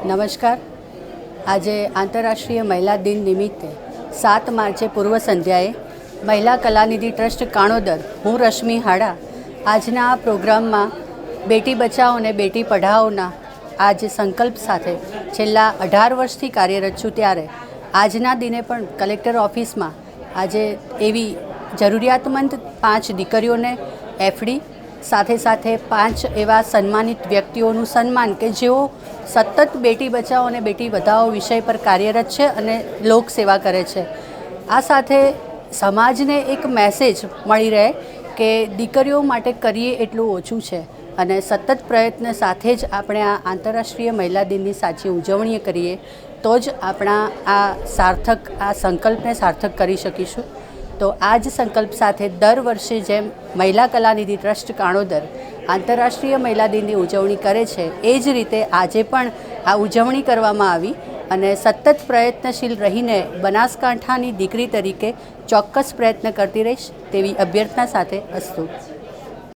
નમસ્કાર. આજે આંતરરાષ્ટ્રીય મહિલા દિન નિમિત્તે 7 માર્ચે પૂર્વ સંધ્યાએ મહિલા કલાનિધિ ટ્રસ્ટ કાણોદર, હું રશ્મિ હાડા, આજના આ પ્રોગ્રામમાં બેટી બચાવો અને બેટી પઢાઓના આજ સંકલ્પ સાથે છેલ્લા 18 વર્ષથી કાર્યરત છું, ત્યારે આજના દિને પણ કલેક્ટર ઓફિસમાં આજે એવી જરૂરિયાતમંદ 5 દીકરીઓને એફડી સાથે સાથે 5 એવા સન્માનિત વ્યક્તિઓનું સન્માન કે જેઓ સતત બેટી બચાવો અને બેટી પઢાઓ વિષય પર કાર્યરત છે અને લોક સેવા કરે છે. આ સાથે સમાજને એક મેસેજ મળી રહે કે દીકરીઓ માટે કરીએ એટલું ઓછું છે અને સતત પ્રયત્ન સાથે જ આપણે આ આંતરરાષ્ટ્રીય મહિલા દિનની સાચી ઉજવણી કરીએ તો જ આપણા આ સંકલ્પને સાર્થક કરી શકીશું. તો આ જ સંકલ્પ સાથે દર વર્ષે જેમ મહિલા કલાનિધિ ટ્રસ્ટ કાણોદર આંતરરાષ્ટ્રીય મહિલા દિનની ઉજવણી કરે છે, એ જ રીતે આજે પણ આ ઉજવણી કરવામાં આવી અને સતત પ્રયત્નશીલ રહીને બનાસકાંઠાની દીકરી તરીકે ચોક્કસ પ્રયત્ન કરતી રહીશ તેવી અભ્યર્થના સાથે અસ્તુ.